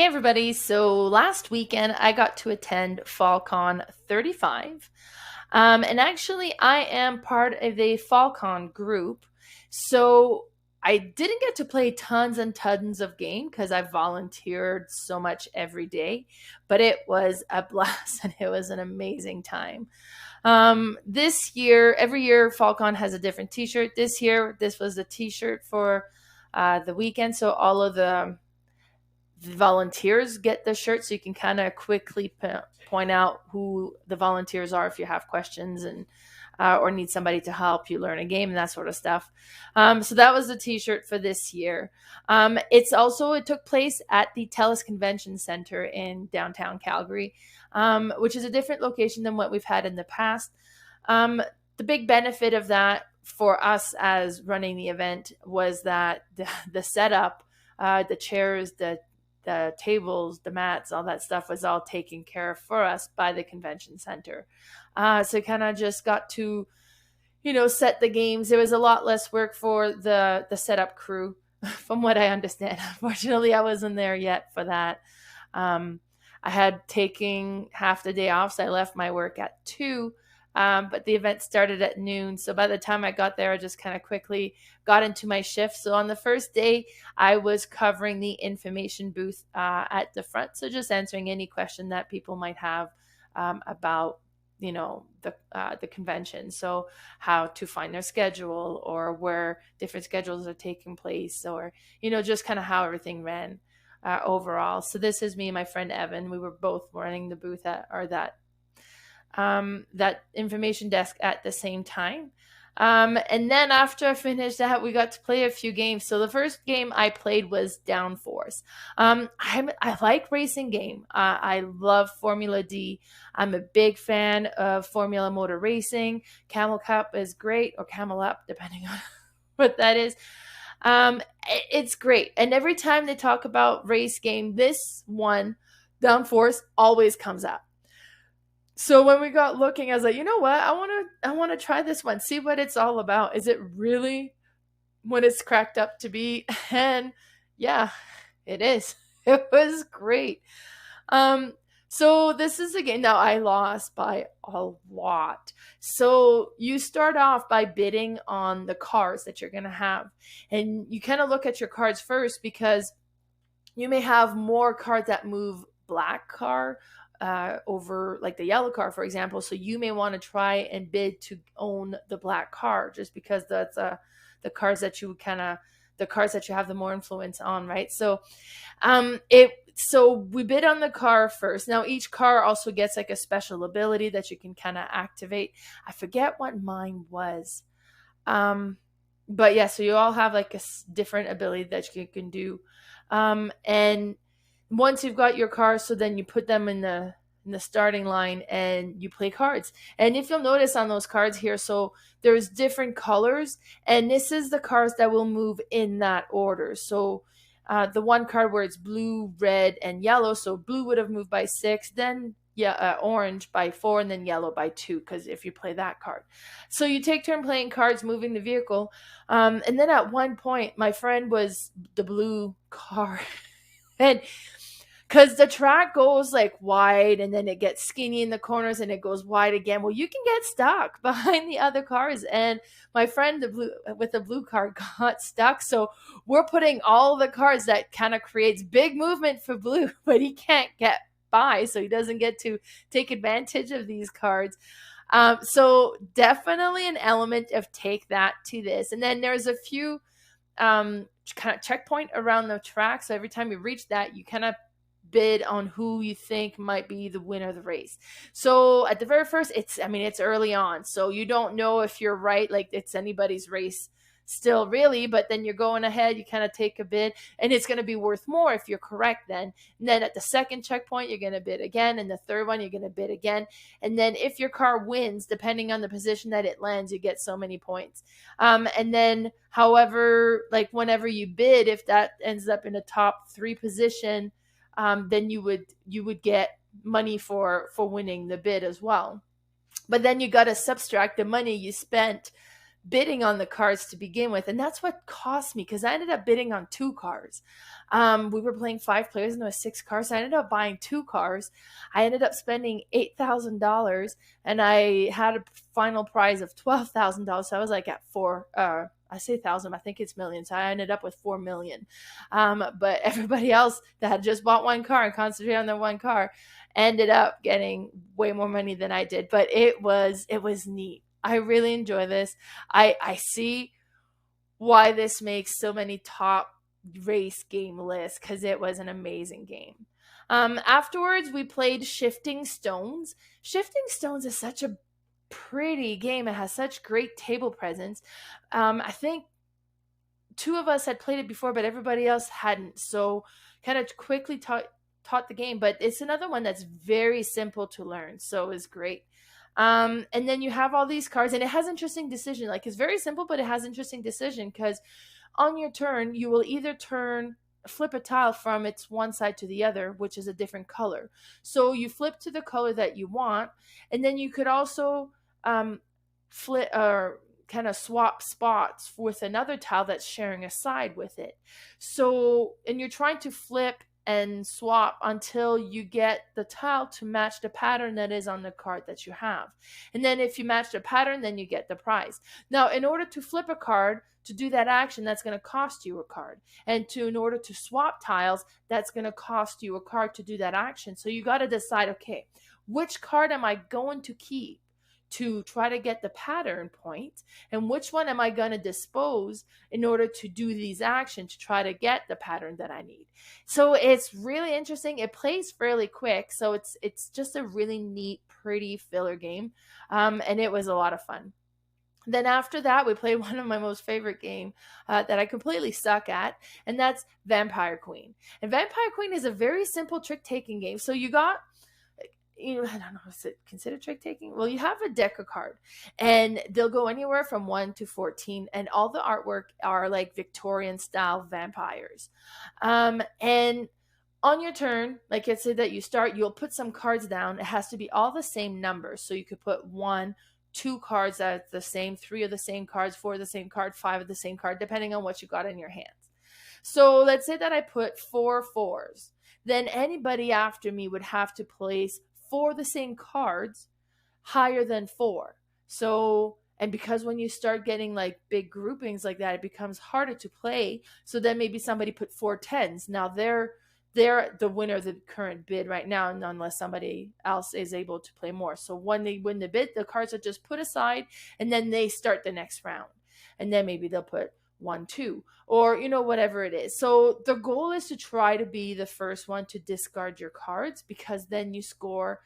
Hey everybody, so last weekend I got to attend Fallcon 35. And actually I am part of the Fallcon group. So I didn't get to play tons and tons of game because I volunteered so much every day, but it was a blast and it was an amazing time. This year, every year Falcon has a different T-shirt. This year, this was the T-shirt for the weekend, so all of the volunteers get the shirt, so you can kind of quickly point out who the volunteers are if you have questions and or need somebody to help you learn a game and that sort of stuff. So that was the T-shirt for this year. It took place at the TELUS Convention Center in downtown Calgary, which is a different location than what we've had in the past. The big benefit of that for us as running the event was that the setup, the chairs, the tables, the mats, all that stuff was all taken care of for us by the convention center. So kind of just got to, set the games. There was a lot less work for the setup crew, from what I understand. Unfortunately, I wasn't there yet for that. I had taken half the day off, so I left my work at 2. But the event started at noon. So by the time I got there, I just kind of quickly got into my shift. So on the first day, I was covering the information booth at the front. So just answering any question that people might have about, the convention. So how to find their schedule or where different schedules are taking place or, just kind of how everything ran overall. So this is me and my friend Evan. We were both running the booth that information desk at the same time. And then after I finished that, we got to play a few games. So the first game I played was Downforce. I like racing game. I love Formula D. I'm a big fan of Formula Motor Racing. Camel Cup is great, or Camel Up, depending on what that is. It's great. And every time they talk about race game, this one, Downforce, always comes up. So when we got looking, I was like, you know what? I want to try this one, see what it's all about. Is it really what it's cracked up to be? And yeah, it is. It was great. So this is a game. Now I lost by a lot. So you start off by bidding on the cars that you're going to have. And you kind of look at your cards first because you may have more cards that move black car over like the yellow car, for example. So you may want to try and bid to own the black car just because that's the cars that you have the more influence on, right? So we bid on the car first. Now each car also gets like a special ability that you can kind of activate. I forget what mine was. But yeah, so you all have like a different ability that you can do. And once you've got your cars, so then you put them in the starting line and you play cards. And if you'll notice on those cards here, so there's different colors, and this is the cards that will move in that order. So the one card where it's blue, red, and yellow. So blue would have moved by 6, then orange by 4, and then yellow by 2, because if you play that card. So you take turn playing cards, moving the vehicle. And then at one point, my friend was the blue car. And because the track goes like wide and then it gets skinny in the corners and it goes wide again. Well, you can get stuck behind the other cars. And my friend with the blue car got stuck. So we're putting all the cars that kind of creates big movement for blue, but he can't get by. So he doesn't get to take advantage of these cards. So definitely an element of take that to this. And then there's a few kind of checkpoint around the track. So every time you reach that, you kind of bid on who you think might be the winner of the race. So at the very first, it's early on, so you don't know if you're right, like it's anybody's race still really, but then you're going ahead, you kind of take a bid and it's going to be worth more if you're correct then. And then at the second checkpoint, you're going to bid again, and the third one, you're going to bid again. And then if your car wins, depending on the position that it lands, you get so many points. And then however, like whenever you bid, if that ends up in a top 3 position, then you would get money for winning the bid as well. But then you got to subtract the money you spent bidding on the cards to begin with, and that's what cost me, because I ended up bidding on 2 cars. We were playing 5 players and there was 6 cars, so I ended up buying 2 cars. I ended up spending $8,000, and I had a final prize of $12,000. So I was like at four. I say thousand, I think it's millions. So I ended up with 4 million. But everybody else that had just bought 1 car and concentrated on their 1 car ended up getting way more money than I did. But it was neat. I really enjoy this. I see why this makes so many top race game lists, because it was an amazing game. Afterwards, we played Shifting Stones. Shifting Stones is such a pretty game. It has such great table presence. I think 2 of us had played it before, but everybody else hadn't. So kind of quickly taught the game. But it's another one that's very simple to learn. So it's great. And then you have all these cards, and it has interesting decision. Like, it's very simple, but it has interesting decision, because on your turn, you will either flip a tile from its one side to the other, which is a different color. So you flip to the color that you want, and then you could also flip or kind of swap spots with another tile that's sharing a side with it. So, and you're trying to flip and swap until you get the tile to match the pattern that is on the card that you have. And then if you match the pattern, then you get the prize. Now, in order to flip a card, to do that action, that's going to cost you a card. And in order to swap tiles, that's going to cost you a card to do that action. So you got to decide, okay, which card am I going to keep to try to get the pattern point, and which one am I going to dispose in order to do these actions to try to get the pattern that I need. So it's really interesting. It plays fairly quick, so it's just a really neat, pretty filler game, and it was a lot of fun. Then after that, we played one of my most favorite game that I completely suck at, and that's Vampire Queen. And Vampire Queen is a very simple trick-taking game. So you got, I don't know, is it considered trick taking? Well, you have a deck of card, and they'll go anywhere from 1 to 14, and all the artwork are like Victorian style vampires. And on your turn, like I said, that you start, you'll put some cards down. It has to be all the same numbers. So you could put 1, 2 cards that are the same, 3 of the same cards, 4 of the same card, 5 of the same card, depending on what you got in your hands. So let's say that I put 4 4s. Then anybody after me would have to place 4 of the same cards higher than 4. So, and because when you start getting like big groupings like that, it becomes harder to play. So then maybe somebody put 4 10s. Now they're the winner of the current bid right now, unless somebody else is able to play more. So when they win the bid, the cards are just put aside, and then they start the next round. And then maybe they'll put 1 2, or whatever it is. So the goal is to try to be the first one to discard your cards, because then you score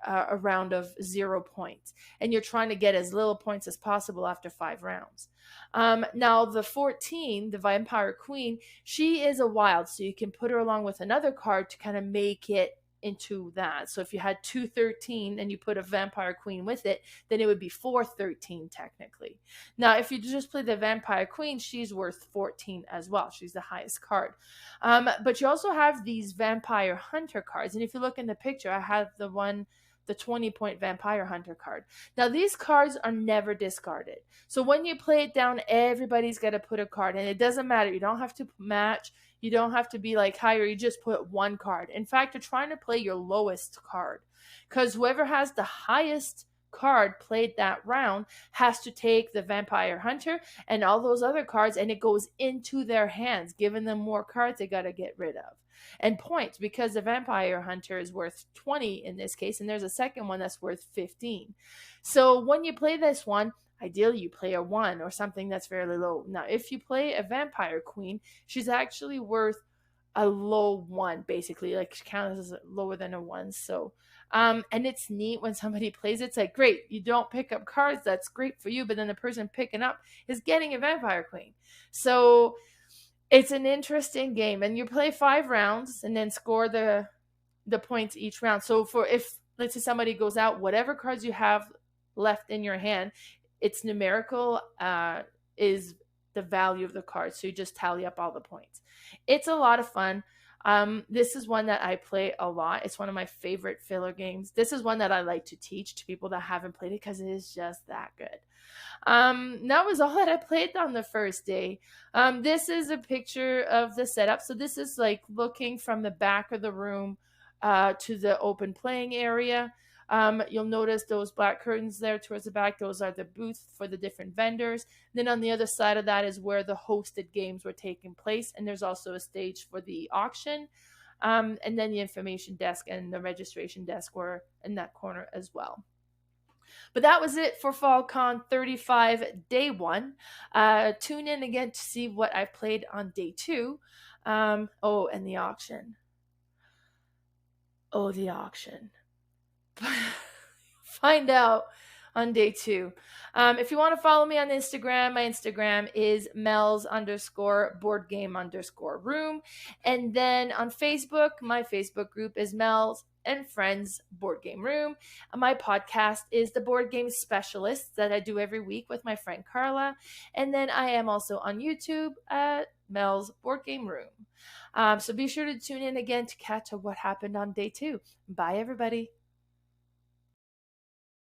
a round of 0 points, and you're trying to get as little points as possible after 5 rounds. Now the 14, the Vampire Queen, she is a wild, so you can put her along with another card to kind of make it into that. So if you had 2 13 and you put a Vampire Queen with it, then it would be 4 13 technically. Now if you just play the Vampire Queen, she's worth 14 as well. She's the highest card. But you also have these Vampire Hunter cards, and if you look in the picture, I have the 20-point Vampire Hunter card. Now these cards are never discarded. So when you play it down, everybody's got to put a card, and it doesn't matter. You don't have to match. You don't have to be like higher. You just put 1 card. In fact, you're trying to play your lowest card, because whoever has the highest card played that round has to take the Vampire Hunter and all those other cards, and it goes into their hands, giving them more cards they got to get rid of. And points, because the Vampire Hunter is worth 20 in this case, and there's a second one that's worth 15. So when you play this one, ideally you play a 1 or something that's fairly low. Now if you play a Vampire Queen, she's actually worth a low 1, basically, like she counts as lower than a 1. So and it's neat when somebody plays it. It's like, great, you don't pick up cards, that's great for you, but then the person picking up is getting a Vampire Queen. So it's an interesting game, and you play 5 rounds and then score the points each round. So if let's say somebody goes out, whatever cards you have left in your hand, it's numerical, is the value of the card. So you just tally up all the points. It's a lot of fun. This is one that I play a lot. It's one of my favorite filler games. This is one that I like to teach to people that haven't played it because it is just that good. That was all that I played on the first day. This is a picture of the setup. So this is like looking from the back of the room to the open playing area. You'll notice those black curtains there towards the back. Those are the booths for the different vendors. Then on the other side of that is where the hosted games were taking place. And there's also a stage for the auction. And then the information desk and the registration desk were in that corner as well. But that was it for Fallcon 35 day one. Tune in again to see what I played on day two. And the auction. Oh, the auction. Find out on day two. If you want to follow me on Instagram, my Instagram is Mel's_boardgame_room. And then on Facebook, my Facebook group is Mel's and Friends Board Game Room. My podcast is The Board Game Specialist that I do every week with my friend Carla. And then I am also on YouTube at Mel's Board Game Room. So be sure to tune in again to catch up what happened on day two. Bye, everybody.